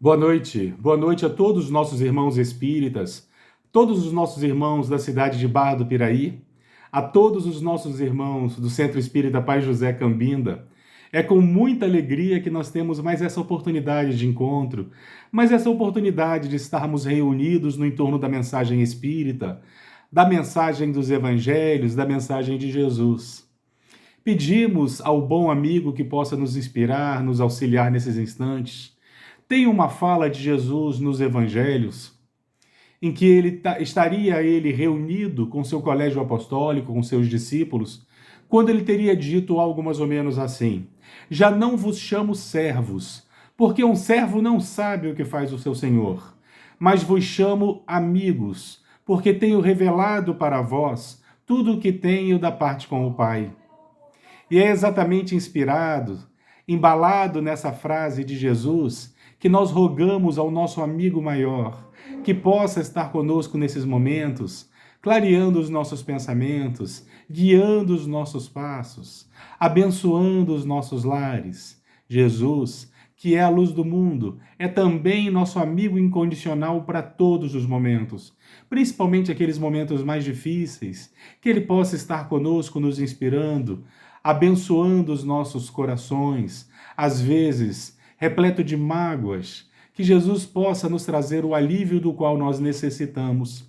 Boa noite a todos os nossos irmãos espíritas, todos os nossos irmãos da cidade de Barra do Piraí, a todos os nossos irmãos do Centro Espírita Pai José Cambinda. É com muita alegria que nós temos mais essa oportunidade de encontro, mais essa oportunidade de estarmos reunidos no entorno da mensagem espírita, da mensagem dos evangelhos, da mensagem de Jesus. Pedimos ao bom amigo que possa nos inspirar, nos auxiliar nesses instantes. Tem uma fala de Jesus nos evangelhos em que estaria ele reunido com seu colégio apostólico, com seus discípulos, quando ele teria dito algo mais ou menos assim: já não vos chamo servos, porque um servo não sabe o que faz o seu senhor, mas vos chamo amigos, porque tenho revelado para vós tudo o que tenho da parte com o Pai. E é exatamente inspirado, embalado nessa frase de Jesus, que nós rogamos ao nosso amigo maior, que possa estar conosco nesses momentos, clareando os nossos pensamentos, guiando os nossos passos, abençoando os nossos lares. Jesus, que é a luz do mundo, é também nosso amigo incondicional para todos os momentos, principalmente aqueles momentos mais difíceis, que ele possa estar conosco, nos inspirando, abençoando os nossos corações, às vezes repleto de mágoas, que Jesus possa nos trazer o alívio do qual nós necessitamos.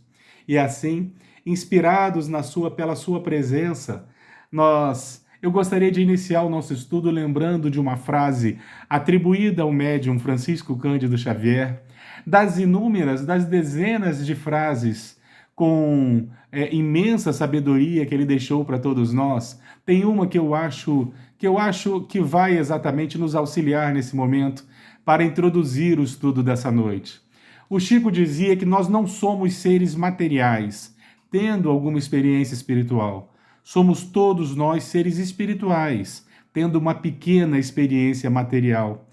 E assim, inspirados pela sua presença, eu gostaria de iniciar o nosso estudo lembrando de uma frase atribuída ao médium Francisco Cândido Xavier, das dezenas de frases com imensa sabedoria que ele deixou para todos nós. Tem uma que eu acho que vai exatamente nos auxiliar nesse momento para introduzir o estudo dessa noite. O Chico dizia que nós não somos seres materiais, tendo alguma experiência espiritual. Somos todos nós seres espirituais, tendo uma pequena experiência material.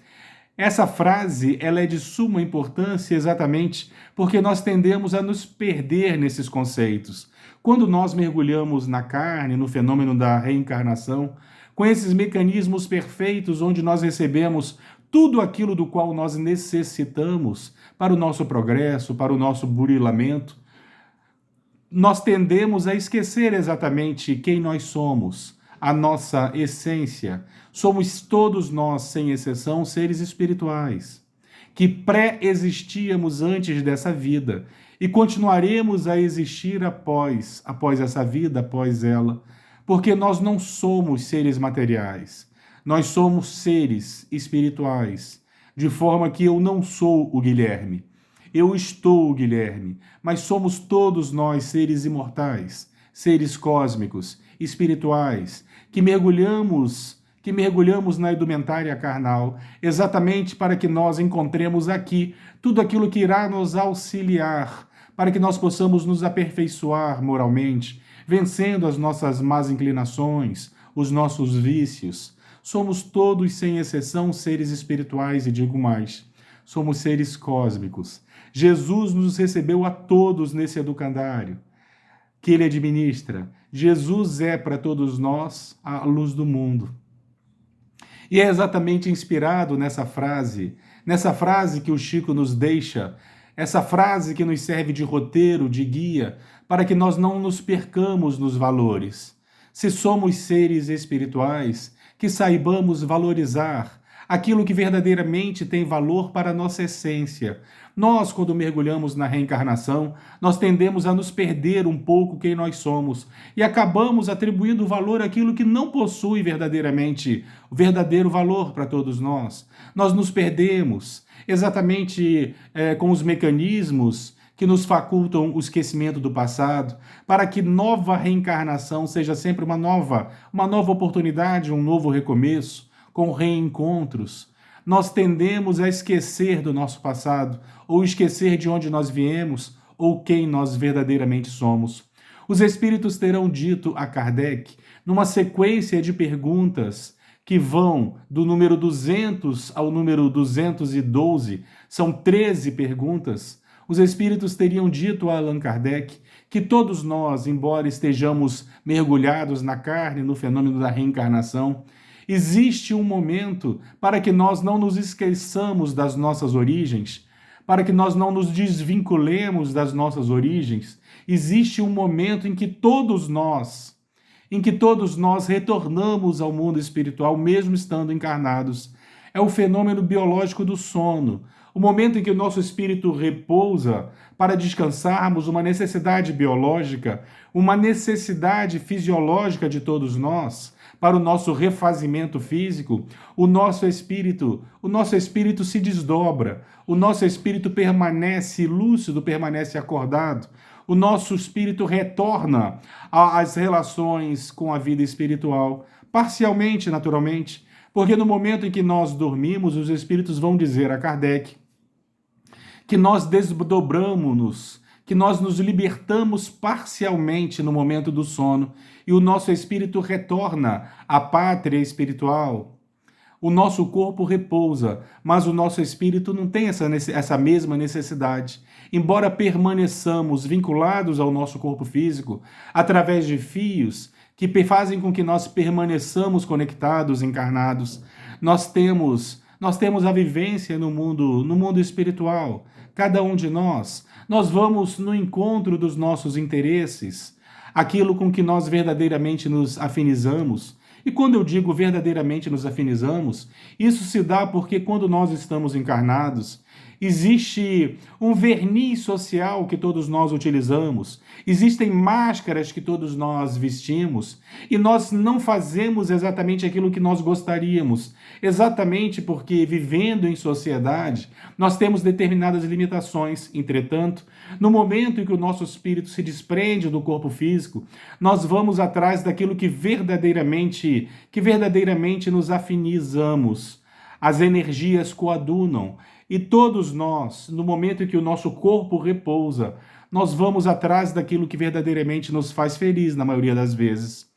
Essa frase ela é de suma importância exatamente porque nós tendemos a nos perder nesses conceitos. Quando nós mergulhamos na carne, no fenômeno da reencarnação, com esses mecanismos perfeitos onde nós recebemos tudo aquilo do qual nós necessitamos para o nosso progresso, para o nosso burilamento, nós tendemos a esquecer exatamente quem nós somos, a nossa essência. Somos todos nós, sem exceção, seres espirituais, que pré-existíamos antes dessa vida e continuaremos a existir após essa vida, após ela, porque nós não somos seres materiais, nós somos seres espirituais, de forma que eu não sou o Guilherme, eu estou o Guilherme, mas somos todos nós seres imortais, seres cósmicos, espirituais, que mergulhamos na indumentária carnal, exatamente para que nós encontremos aqui tudo aquilo que irá nos auxiliar, para que nós possamos nos aperfeiçoar moralmente, vencendo as nossas más inclinações, os nossos vícios. Somos todos, sem exceção, seres espirituais e digo mais, somos seres cósmicos. Jesus nos recebeu a todos nesse educandário que ele administra. Jesus é para todos nós a luz do mundo. E é exatamente inspirado nessa frase que o Chico nos deixa, essa frase que nos serve de roteiro, de guia, para que nós não nos percamos nos valores. Se somos seres espirituais, que saibamos valorizar aquilo que verdadeiramente tem valor para a nossa essência. Nós, quando mergulhamos na reencarnação, nós tendemos a nos perder um pouco quem nós somos e acabamos atribuindo valor àquilo que não possui verdadeiramente o verdadeiro valor para todos nós. Nós nos perdemos exatamente com os mecanismos que nos facultam o esquecimento do passado, para que nova reencarnação seja sempre uma nova oportunidade, um novo recomeço, com reencontros. Nós tendemos a esquecer do nosso passado, ou esquecer de onde nós viemos, ou quem nós verdadeiramente somos. Os espíritos terão dito a Kardec, numa sequência de perguntas que vão do número 200 ao número 212, são 13 perguntas, os espíritos teriam dito a Allan Kardec que todos nós, embora estejamos mergulhados na carne, no fenômeno da reencarnação, Existe um momento para que nós não nos esqueçamos das nossas origens, para que nós não nos desvinculemos das nossas origens. Existe um momento em que todos nós retornamos ao mundo espiritual, mesmo estando encarnados. É o fenômeno biológico do sono, o momento em que o nosso espírito repousa para descansarmos, uma necessidade biológica, uma necessidade fisiológica de todos nós, para o nosso refazimento físico. O nosso espírito se desdobra, o nosso espírito permanece lúcido, permanece acordado. O nosso espírito retorna às relações com a vida espiritual, parcialmente, naturalmente, porque no momento em que nós dormimos, os espíritos vão dizer a Kardec que nós desdobramos-nos, que nós nos libertamos parcialmente no momento do sono e o nosso espírito retorna à pátria espiritual. O nosso corpo repousa, mas o nosso espírito não tem essa mesma necessidade. Embora permaneçamos vinculados ao nosso corpo físico através de fios que fazem com que nós permaneçamos conectados, encarnados, nós temos a vivência no mundo espiritual. Cada um de nós vamos no encontro dos nossos interesses, aquilo com que nós verdadeiramente nos afinizamos. E quando eu digo verdadeiramente nos afinizamos, isso se dá porque quando nós estamos encarnados, existe um verniz social que todos nós utilizamos, existem máscaras que todos nós vestimos, e nós não fazemos exatamente aquilo que nós gostaríamos, exatamente porque, vivendo em sociedade, nós temos determinadas limitações. Entretanto, no momento em que o nosso espírito se desprende do corpo físico, nós vamos atrás daquilo que verdadeiramente nos afinizamos. As energias coadunam. E todos nós, no momento em que o nosso corpo repousa, nós vamos atrás daquilo que verdadeiramente nos faz feliz, na maioria das vezes.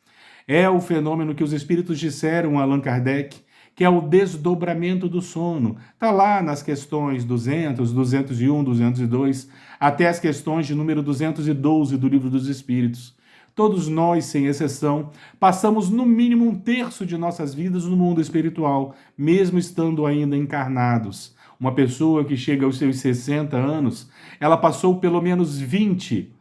É o fenômeno que os espíritos disseram a Allan Kardec, que é o desdobramento do sono. Está lá nas questões 200, 201, 202, até as questões de número 212 do Livro dos Espíritos. Todos nós, sem exceção, passamos no mínimo um terço de nossas vidas no mundo espiritual, mesmo estando ainda encarnados. Uma pessoa que chega aos seus 60 anos, ela passou pelo menos 20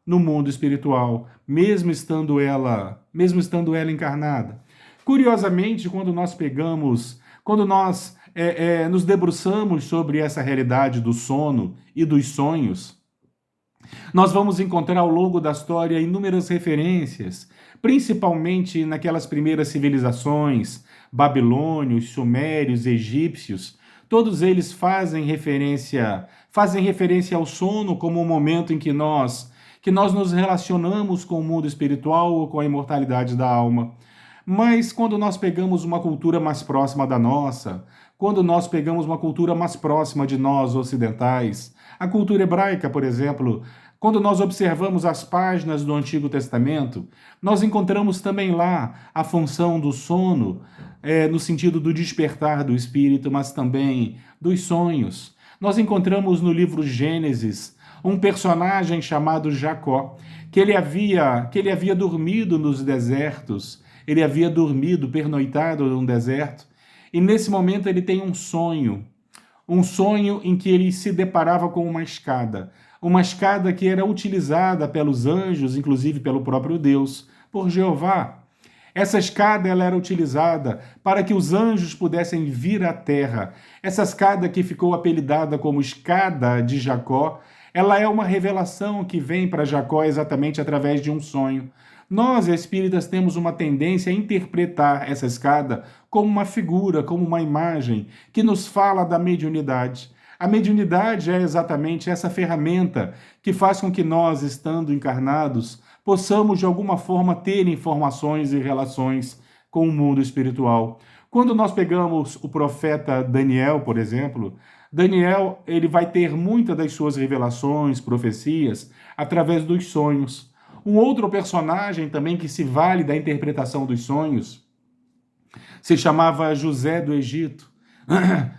no mundo espiritual, mesmo estando ela encarnada. Curiosamente, quando nós nos debruçamos sobre essa realidade do sono e dos sonhos, nós vamos encontrar ao longo da história inúmeras referências, principalmente naquelas primeiras civilizações, babilônios, sumérios, egípcios. Todos eles fazem referência ao sono como um momento em que nós nos relacionamos com o mundo espiritual ou com a imortalidade da alma. Mas quando nós pegamos uma cultura mais próxima da nossa, quando nós pegamos uma cultura mais próxima de nós ocidentais, a cultura hebraica, por exemplo, quando nós observamos as páginas do Antigo Testamento, nós encontramos também lá a função do sono, no sentido do despertar do espírito, mas também dos sonhos. Nós encontramos no livro Gênesis um personagem chamado Jacó, que ele havia dormido nos desertos, ele havia dormido, pernoitado num deserto, e nesse momento ele tem um sonho em que ele se deparava com uma escada que era utilizada pelos anjos, inclusive pelo próprio Deus, por Jeová. Essa escada ela era utilizada para que os anjos pudessem vir à terra. Essa escada que ficou apelidada como escada de Jacó, ela é uma revelação que vem para Jacó exatamente através de um sonho. Nós, espíritas, temos uma tendência a interpretar essa escada como uma figura, como uma imagem, que nos fala da mediunidade. A mediunidade é exatamente essa ferramenta que faz com que nós, estando encarnados, possamos de alguma forma ter informações e relações com o mundo espiritual. Quando nós pegamos o profeta Daniel, por exemplo, Daniel ele vai ter muitas das suas revelações, profecias, através dos sonhos. Um outro personagem também que se vale da interpretação dos sonhos se chamava José do Egito.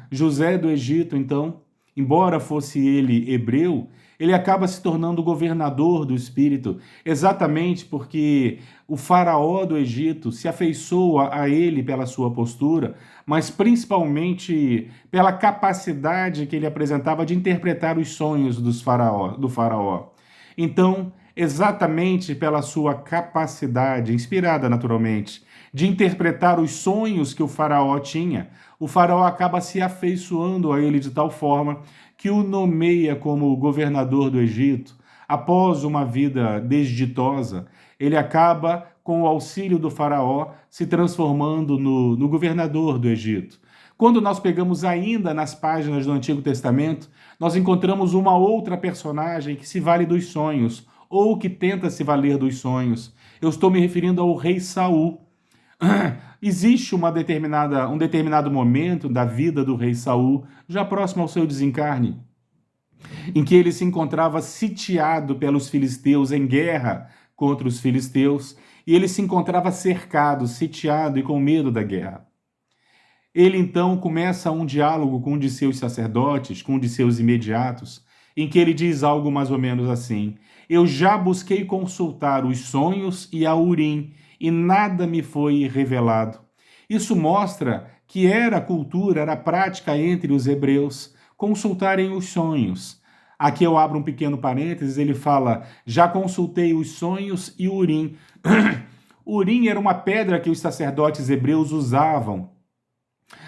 José do Egito, então, embora fosse ele hebreu, ele acaba se tornando governador do espírito, exatamente porque o faraó do Egito se afeiçoa a ele pela sua postura, mas principalmente pela capacidade que ele apresentava de interpretar os sonhos do faraó. Então, exatamente pela sua capacidade, inspirada naturalmente, de interpretar os sonhos que o faraó tinha, o faraó acaba se afeiçoando a ele de tal forma que o nomeia como governador do Egito. Após uma vida desditosa, ele acaba, com o auxílio do faraó, se transformando no governador do Egito. Quando nós pegamos ainda nas páginas do Antigo Testamento, nós encontramos uma outra personagem que se vale dos sonhos, ou que tenta se valer dos sonhos. Eu estou me referindo ao rei Saul. Existe um determinado momento da vida do rei Saul, já próximo ao seu desencarne, em que ele se encontrava sitiado pelos filisteus, em guerra contra os filisteus, e ele se encontrava cercado, sitiado e com medo da guerra. Ele então começa um diálogo com um de seus sacerdotes, com um de seus imediatos, em que ele diz algo mais ou menos assim: eu já busquei consultar os sonhos e a Urim, e nada me foi revelado. Isso mostra que era a cultura, era a prática entre os hebreus consultarem os sonhos. Aqui eu abro um pequeno parênteses, ele fala: já consultei os sonhos e o Urim. Urim era uma pedra que os sacerdotes hebreus usavam.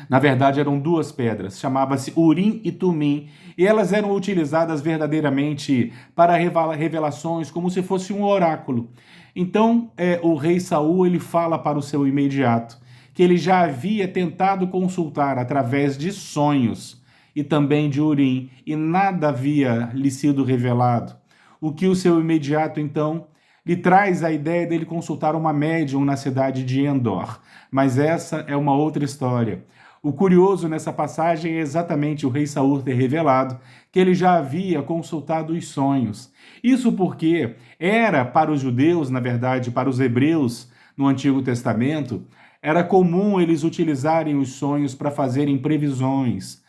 Na verdade, eram duas pedras, chamava-se Urim e Tumim, e elas eram utilizadas verdadeiramente para revelações, como se fosse um oráculo. Então, o rei Saul ele fala para o seu imediato que ele já havia tentado consultar através de sonhos e também de Urim, e nada havia lhe sido revelado. O que o seu imediato, então, lhe traz a ideia dele consultar uma médium na cidade de Endor. Mas essa é uma outra história. O curioso nessa passagem é exatamente o rei Saul ter revelado que ele já havia consultado os sonhos. Isso porque era para os judeus, na verdade, para os hebreus no Antigo Testamento, era comum eles utilizarem os sonhos para fazerem previsões,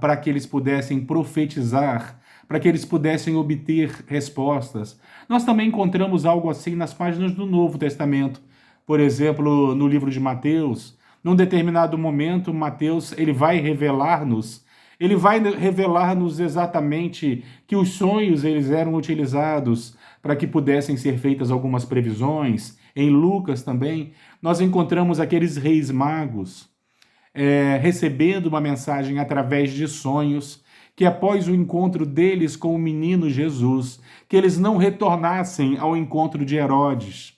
para que eles pudessem profetizar, para que eles pudessem obter respostas. Nós também encontramos algo assim nas páginas do Novo Testamento. Por exemplo, no livro de Mateus, num determinado momento, Mateus ele vai revelar-nos exatamente que os sonhos eles eram utilizados para que pudessem ser feitas algumas previsões. Em Lucas também, nós encontramos aqueles reis magos recebendo uma mensagem através de sonhos, que após o encontro deles com o menino Jesus, que eles não retornassem ao encontro de Herodes.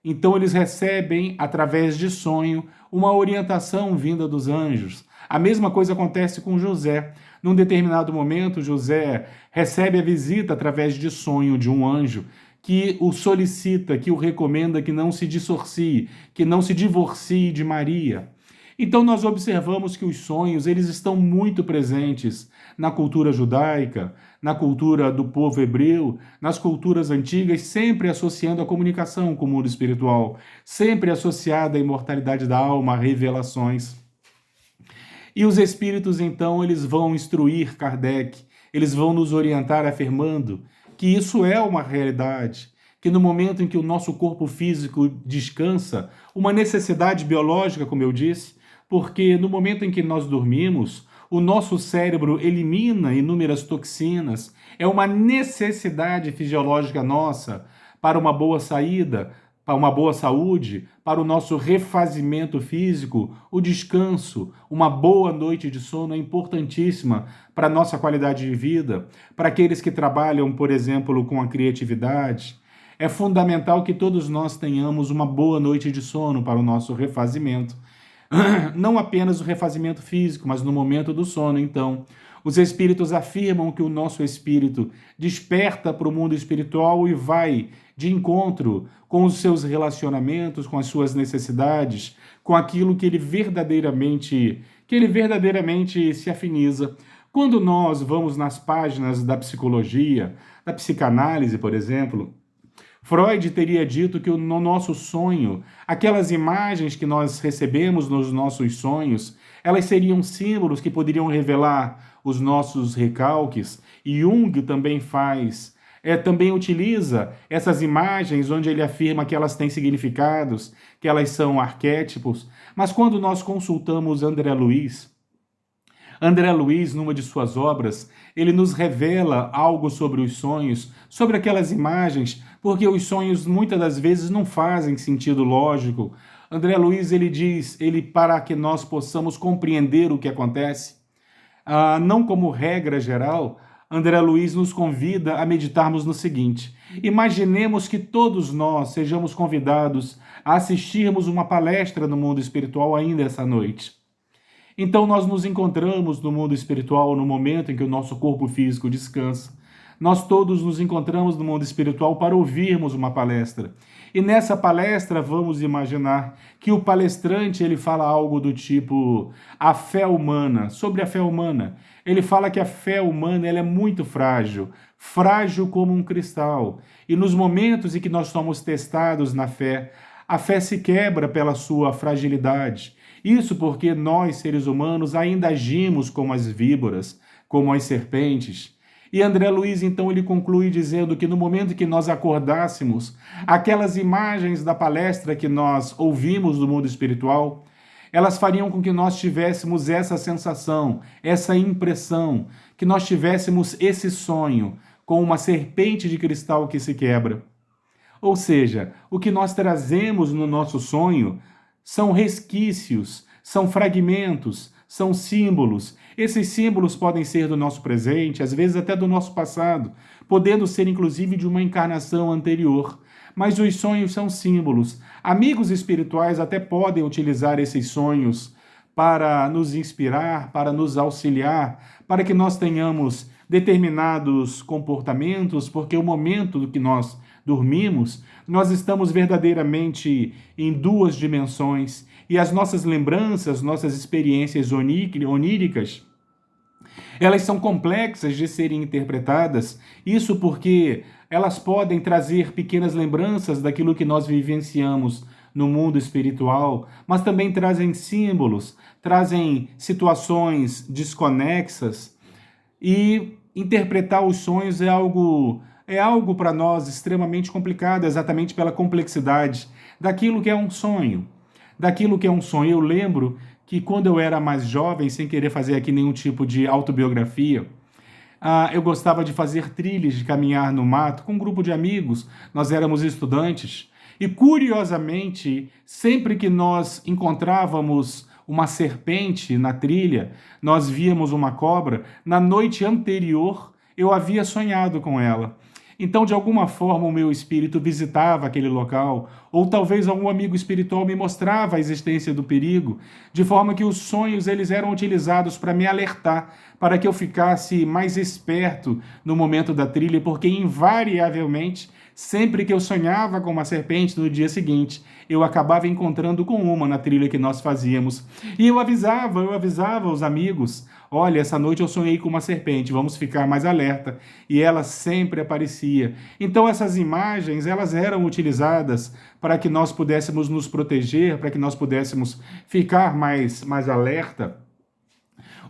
Então eles recebem, através de sonho, uma orientação vinda dos anjos. A mesma coisa acontece com José. Num determinado momento, José recebe a visita através de sonho de um anjo que o solicita, que o recomenda que não se dissorcie, que não se divorcie de Maria. Então nós observamos que os sonhos eles estão muito presentes na cultura judaica, na cultura do povo hebreu, nas culturas antigas, sempre associando a comunicação com o mundo espiritual, sempre associada à imortalidade da alma, a revelações. E os espíritos, então, eles vão instruir Kardec, eles vão nos orientar afirmando que isso é uma realidade, que no momento em que o nosso corpo físico descansa, uma necessidade biológica, como eu disse, porque no momento em que nós dormimos, o nosso cérebro elimina inúmeras toxinas, é uma necessidade fisiológica nossa para uma boa saída, para uma boa saúde, para o nosso refazimento físico, o descanso, uma boa noite de sono é importantíssima para a nossa qualidade de vida, para aqueles que trabalham, por exemplo, com a criatividade. É fundamental que todos nós tenhamos uma boa noite de sono para o nosso refazimento. Não apenas o refazimento físico, mas no momento do sono, então. Os espíritos afirmam que o nosso espírito desperta para o mundo espiritual e vai de encontro com os seus relacionamentos, com as suas necessidades, com aquilo que ele verdadeiramente se afiniza. Quando nós vamos nas páginas da psicologia, da psicanálise, por exemplo, Freud teria dito que no nosso sonho, aquelas imagens que nós recebemos nos nossos sonhos, Elas seriam símbolos que poderiam revelar os nossos recalques. E Jung também também utiliza essas imagens onde ele afirma que elas têm significados, que elas são arquétipos. Mas quando nós consultamos André Luiz, numa de suas obras, ele nos revela algo sobre os sonhos, sobre aquelas imagens, porque os sonhos muitas das vezes não fazem sentido lógico. André Luiz, ele diz, para que nós possamos compreender o que acontece, não como regra geral, André Luiz nos convida a meditarmos no seguinte: imaginemos que todos nós sejamos convidados a assistirmos uma palestra no mundo espiritual ainda essa noite. Então nós nos encontramos no mundo espiritual no momento em que o nosso corpo físico descansa. Nós todos nos encontramos no mundo espiritual para ouvirmos uma palestra. E nessa palestra vamos imaginar que o palestrante ele fala algo do tipo a fé humana, sobre a fé humana. Ele fala que a fé humana ela é muito frágil, frágil como um cristal. E nos momentos em que nós somos testados na fé, a fé se quebra pela sua fragilidade. Isso porque nós, seres humanos, ainda agimos como as víboras, como as serpentes. E André Luiz, então, ele conclui dizendo que no momento que nós acordássemos, aquelas imagens da palestra que nós ouvimos do mundo espiritual, elas fariam com que nós tivéssemos essa sensação, essa impressão, que nós tivéssemos esse sonho com uma serpente de cristal que se quebra. Ou seja, o que nós trazemos no nosso sonho são resquícios, são fragmentos, são símbolos. Esses símbolos podem ser do nosso presente, às vezes até do nosso passado, podendo ser inclusive de uma encarnação anterior. Mas os sonhos são símbolos. Amigos espirituais até podem utilizar esses sonhos para nos inspirar, para nos auxiliar, para que nós tenhamos determinados comportamentos, porque o momento do que nós dormimos, nós estamos verdadeiramente em duas dimensões e as nossas lembranças, nossas experiências oníricas, elas são complexas de serem interpretadas, isso porque elas podem trazer pequenas lembranças daquilo que nós vivenciamos no mundo espiritual, mas também trazem símbolos, trazem situações desconexas e interpretar os sonhos é algo para nós extremamente complicado, exatamente pela complexidade daquilo que é um sonho. Daquilo que é um sonho. Eu lembro que quando eu era mais jovem, sem querer fazer aqui nenhum tipo de autobiografia, eu gostava de fazer trilhas, de caminhar no mato com um grupo de amigos. Nós éramos estudantes e, curiosamente, sempre que nós encontrávamos uma serpente na trilha, nós víamos uma cobra, na noite anterior eu havia sonhado com ela. Então, de alguma forma, o meu espírito visitava aquele local, ou talvez algum amigo espiritual me mostrava a existência do perigo, de forma que os sonhos eles eram utilizados para me alertar, para que eu ficasse mais esperto no momento da trilha, porque invariavelmente, sempre que eu sonhava com uma serpente no dia seguinte, eu acabava encontrando com uma na trilha que nós fazíamos. E eu avisava os amigos: olha, essa noite eu sonhei com uma serpente, vamos ficar mais alerta. E ela sempre aparecia. Então essas imagens, elas eram utilizadas para que nós pudéssemos nos proteger, para que nós pudéssemos ficar mais alerta.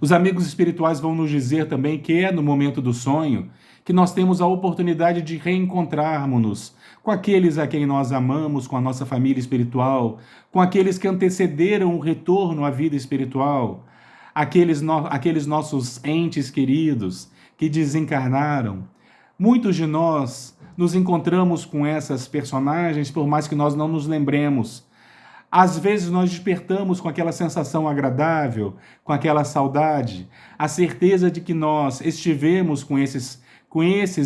Os amigos espirituais vão nos dizer também que é no momento do sonho que nós temos a oportunidade de reencontrarmos-nos com aqueles a quem nós amamos, com a nossa família espiritual, com aqueles que antecederam o retorno à vida espiritual, aqueles nossos entes queridos que desencarnaram. Muitos de nós nos encontramos com essas personagens, por mais que nós não nos lembremos. Às vezes nós despertamos com aquela sensação agradável, com aquela saudade, a certeza de que nós estivemos com esses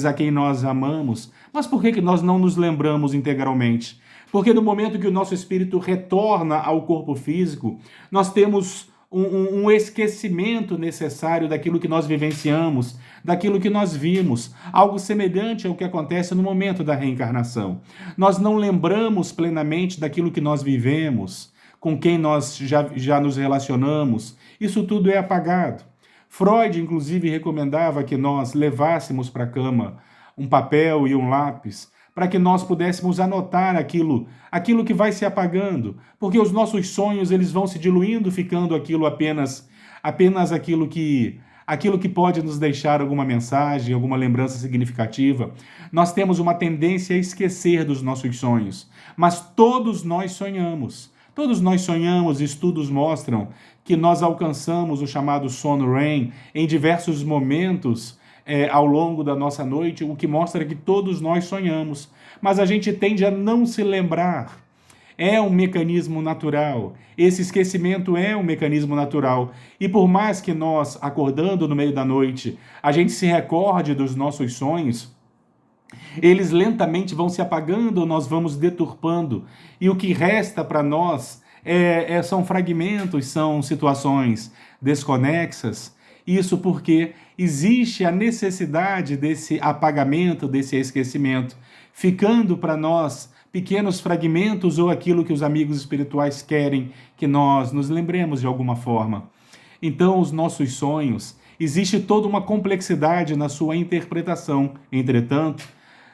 a quem nós amamos. Mas por que nós não nos lembramos integralmente? Porque no momento que o nosso espírito retorna ao corpo físico, nós temos um esquecimento necessário daquilo que nós vivenciamos, daquilo que nós vimos, algo semelhante ao que acontece no momento da reencarnação. Nós não lembramos plenamente daquilo que nós vivemos, com quem nós já nos relacionamos. Isso tudo é apagado. Freud, inclusive, recomendava que nós levássemos para a cama um papel e um lápis para que nós pudéssemos anotar aquilo que vai se apagando, porque os nossos sonhos eles vão se diluindo, ficando aquilo apenas apenas aquilo que pode nos deixar alguma mensagem, alguma lembrança significativa. Nós temos uma tendência a esquecer dos nossos sonhos, mas todos nós sonhamos. Todos nós sonhamos, estudos mostram que nós alcançamos o chamado sono REM em diversos momentos ao longo da nossa noite, o que mostra que todos nós sonhamos, mas a gente tende a não se lembrar. É um mecanismo natural. Esse esquecimento é um mecanismo natural. E por mais que nós, acordando no meio da noite, a gente se recorde dos nossos sonhos, eles lentamente vão se apagando, nós vamos deturpando. E o que resta para nós são fragmentos, são situações desconexas. Isso porque existe a necessidade desse apagamento, desse esquecimento, ficando para nós pequenos fragmentos ou aquilo que os amigos espirituais querem que nós nos lembremos de alguma forma. Então, os nossos sonhos, existe toda uma complexidade na sua interpretação. Entretanto,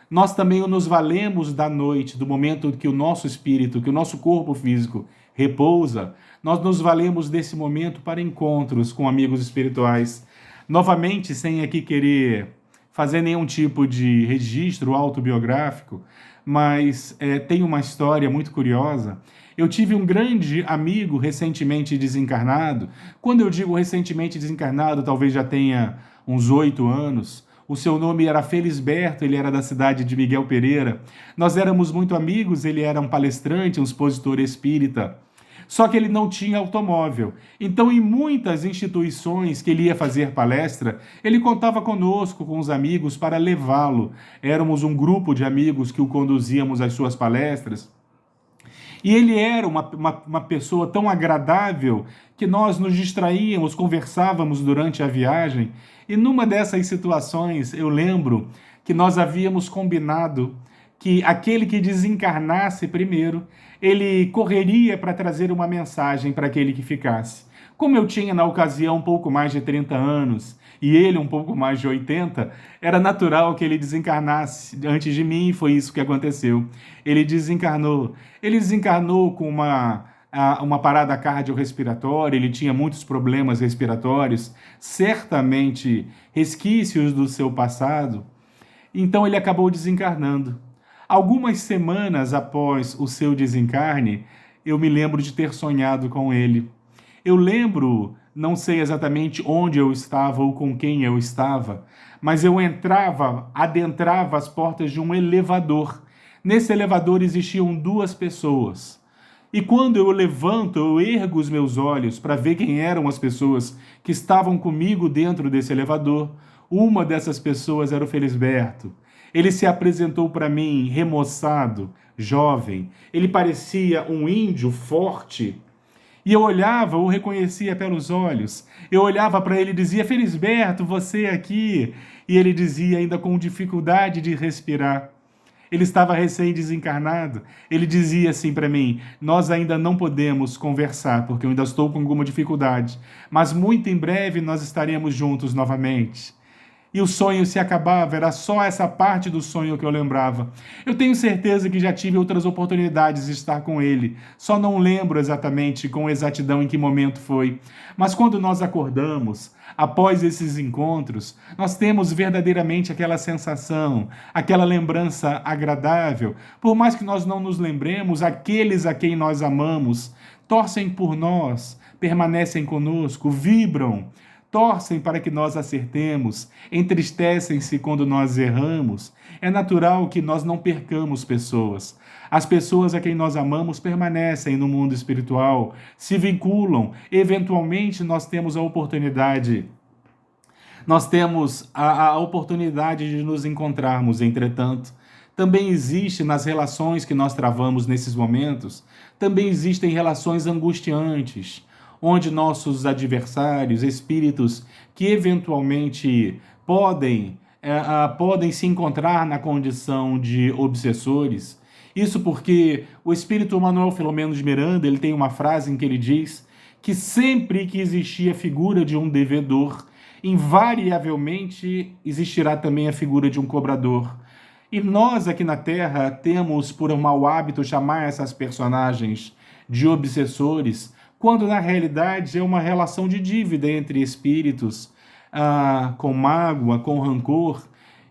nós também nos valemos da noite, do momento que o nosso espírito, que o nosso corpo físico repousa, nós nos valemos desse momento para encontros com amigos espirituais. Novamente, sem aqui querer fazer nenhum tipo de registro autobiográfico, mas tem uma história muito curiosa. Eu tive um grande amigo recentemente desencarnado. Quando eu digo recentemente desencarnado, talvez já tenha uns 8 anos. O seu nome era Felisberto, ele era da cidade de Miguel Pereira. Nós éramos muito amigos, ele era um palestrante, um expositor espírita. Só que ele não tinha automóvel. Então, em muitas instituições que ele ia fazer palestra, ele contava conosco, com os amigos, para levá-lo. Éramos um grupo de amigos que o conduzíamos às suas palestras. E ele era uma pessoa tão agradável que nós nos distraíamos, conversávamos durante a viagem. E numa dessas situações, eu lembro que nós havíamos combinado que aquele que desencarnasse primeiro, ele correria para trazer uma mensagem para aquele que ficasse. Como eu tinha, na ocasião, um pouco mais de 30 anos e ele um pouco mais de 80, era natural que ele desencarnasse antes de mim, e foi isso que aconteceu. Ele desencarnou com uma parada cardiorrespiratória, ele tinha muitos problemas respiratórios, certamente resquícios do seu passado, então ele acabou desencarnando. Algumas semanas após o seu desencarne, eu me lembro de ter sonhado com ele. Eu lembro, não sei exatamente onde eu estava ou com quem eu estava, mas eu adentrava as portas de um elevador. Nesse elevador existiam 2 pessoas. E quando eu levanto, eu ergo os meus olhos para ver quem eram as pessoas que estavam comigo dentro desse elevador. Uma dessas pessoas era o Felisberto. Ele se apresentou para mim remoçado, jovem. Ele parecia um índio forte. E eu olhava, o reconhecia pelos olhos. Eu olhava para ele e dizia: Felisberto, você aqui? E ele dizia, ainda com dificuldade de respirar. Ele estava recém-desencarnado. Ele dizia assim para mim: nós ainda não podemos conversar, porque eu ainda estou com alguma dificuldade. Mas muito em breve nós estaremos juntos novamente. E o sonho se acabava, era só essa parte do sonho que eu lembrava. Eu tenho certeza que já tive outras oportunidades de estar com ele, só não lembro exatamente com exatidão em que momento foi. Mas quando nós acordamos, após esses encontros, nós temos verdadeiramente aquela sensação, aquela lembrança agradável. Por mais que nós não nos lembremos, aqueles a quem nós amamos torcem por nós, permanecem conosco, vibram, torcem para que nós acertemos, entristecem-se quando nós erramos. É natural que nós não percamos pessoas. As pessoas a quem nós amamos permanecem no mundo espiritual, se vinculam. Eventualmente nós temos a oportunidade de nos encontrarmos. Entretanto, também existe nas relações que nós travamos nesses momentos, também existem relações angustiantes, onde nossos adversários, espíritos que eventualmente podem se encontrar na condição de obsessores. Isso porque o espírito Manuel Filomeno de Miranda, ele tem uma frase em que ele diz que sempre que existir a figura de um devedor, invariavelmente existirá também a figura de um cobrador. E nós aqui na Terra temos por um mau hábito chamar essas personagens de obsessores, quando na realidade é uma relação de dívida entre espíritos, com mágoa, com rancor,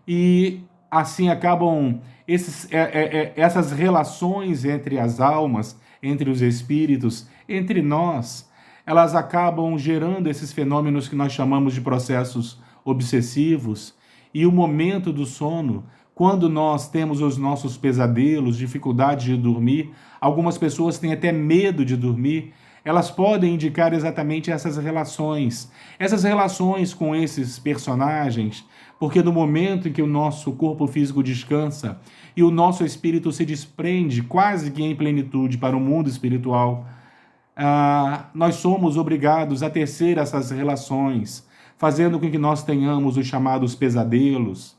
e assim acabam essas relações entre as almas, entre os espíritos, entre nós, elas acabam gerando esses fenômenos que nós chamamos de processos obsessivos. E o momento do sono, quando nós temos os nossos pesadelos, dificuldade de dormir, algumas pessoas têm até medo de dormir, elas podem indicar exatamente essas relações com esses personagens, porque no momento em que o nosso corpo físico descansa e o nosso espírito se desprende quase que em plenitude para o mundo espiritual, nós somos obrigados a tecer essas relações, fazendo com que nós tenhamos os chamados pesadelos,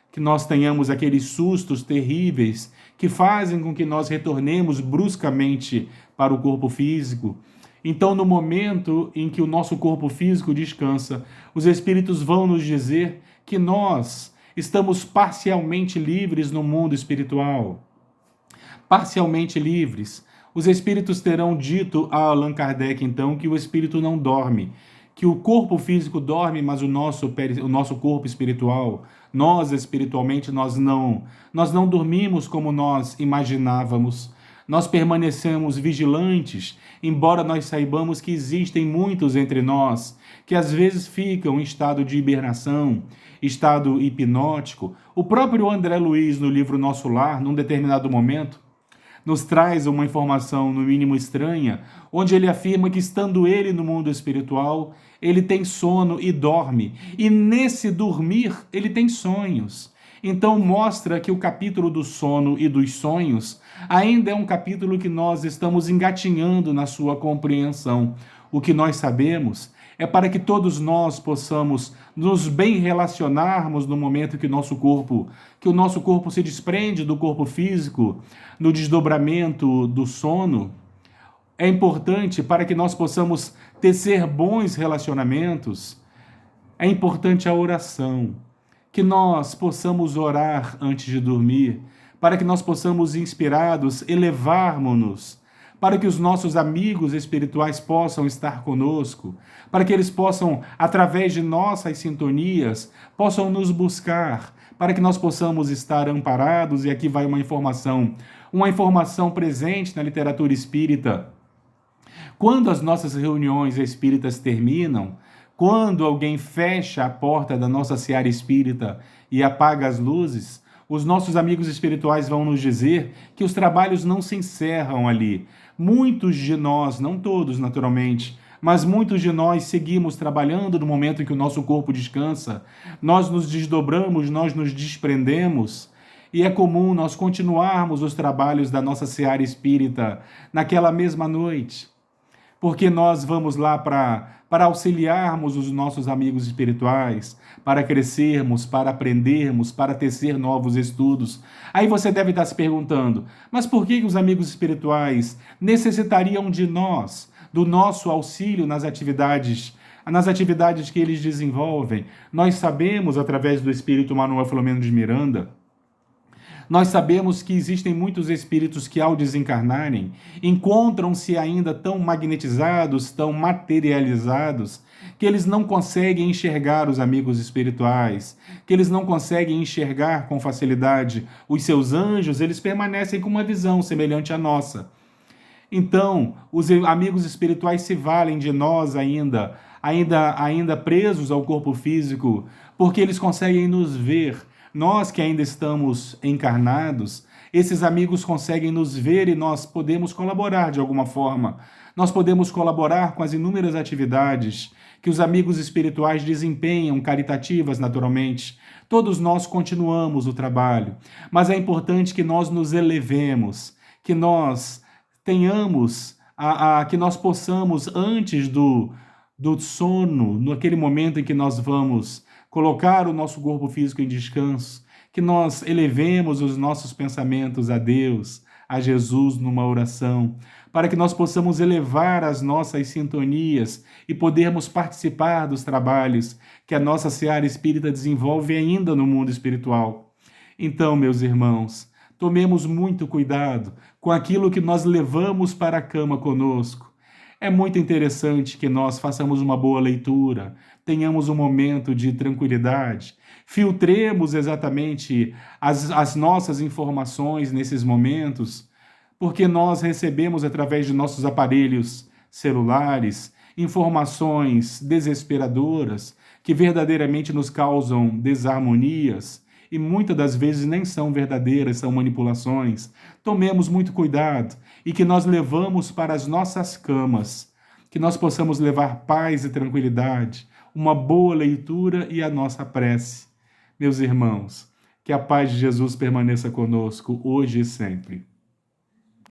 que nós tenhamos aqueles sustos terríveis que fazem com que nós retornemos bruscamente para o corpo físico. Então, no momento em que o nosso corpo físico descansa, os espíritos vão nos dizer que nós estamos parcialmente livres no mundo espiritual. Parcialmente livres. Os espíritos terão dito a Allan Kardec, então, que o espírito não dorme, que o corpo físico dorme, mas o nosso corpo espiritual, nós espiritualmente, nós não dormimos como nós imaginávamos. Nós permanecemos vigilantes, embora nós saibamos que existem muitos entre nós que às vezes ficam em estado de hibernação, estado hipnótico. O próprio André Luiz, no livro Nosso Lar, num determinado momento, nos traz uma informação, no mínimo estranha, onde ele afirma que, estando ele no mundo espiritual, ele tem sono e dorme. E nesse dormir, ele tem sonhos. Então mostra que o capítulo do sono e dos sonhos ainda é um capítulo que nós estamos engatinhando na sua compreensão. O que nós sabemos é para que todos nós possamos nos bem relacionarmos no momento que o nosso corpo se desprende do corpo físico, no desdobramento do sono. É importante para que nós possamos tecer bons relacionamentos. É importante a oração, que nós possamos orar antes de dormir, para que nós possamos, inspirados, elevarmos-nos, para que os nossos amigos espirituais possam estar conosco, para que eles possam, através de nossas sintonias, possam nos buscar, para que nós possamos estar amparados. E aqui vai uma informação presente na literatura espírita. Quando as nossas reuniões espíritas terminam, quando alguém fecha a porta da nossa seara espírita e apaga as luzes, os nossos amigos espirituais vão nos dizer que os trabalhos não se encerram ali. Muitos de nós, não todos naturalmente, mas muitos de nós seguimos trabalhando no momento em que o nosso corpo descansa. Nós nos desdobramos, nós nos desprendemos, e é comum nós continuarmos os trabalhos da nossa seara espírita naquela mesma noite, porque nós vamos lá para auxiliarmos os nossos amigos espirituais, para crescermos, para aprendermos, para tecer novos estudos. Aí você deve estar se perguntando, mas por que os amigos espirituais necessitariam de nós, do nosso auxílio nas atividades que eles desenvolvem? Nós sabemos, através do Espírito Manuel Filomeno de Miranda, nós sabemos que existem muitos espíritos que, ao desencarnarem, encontram-se ainda tão magnetizados, tão materializados, que eles não conseguem enxergar os amigos espirituais, que eles não conseguem enxergar com facilidade os seus anjos. Eles permanecem com uma visão semelhante à nossa. Então, os amigos espirituais se valem de nós ainda presos ao corpo físico, porque eles conseguem nos ver. Nós que ainda estamos encarnados, esses amigos conseguem nos ver e nós podemos colaborar de alguma forma. Nós podemos colaborar com as inúmeras atividades que os amigos espirituais desempenham, caritativas naturalmente. Todos nós continuamos o trabalho, mas é importante que nós nos elevemos, que nós tenhamos, que nós possamos, antes do sono, naquele momento em que nós vamos colocar o nosso corpo físico em descanso, que nós elevemos os nossos pensamentos a Deus, a Jesus numa oração, para que nós possamos elevar as nossas sintonias e podermos participar dos trabalhos que a nossa seara espírita desenvolve ainda no mundo espiritual. Então, meus irmãos, tomemos muito cuidado com aquilo que nós levamos para a cama conosco. É muito interessante que nós façamos uma boa leitura, tenhamos um momento de tranquilidade, filtremos exatamente as nossas informações nesses momentos, porque nós recebemos através de nossos aparelhos celulares informações desesperadoras que verdadeiramente nos causam desarmonias e muitas das vezes nem são verdadeiras, são manipulações. Tomemos muito cuidado e que nós levamos para as nossas camas, que nós possamos levar paz e tranquilidade, uma boa leitura e a nossa prece. Meus irmãos, que a paz de Jesus permaneça conosco hoje e sempre.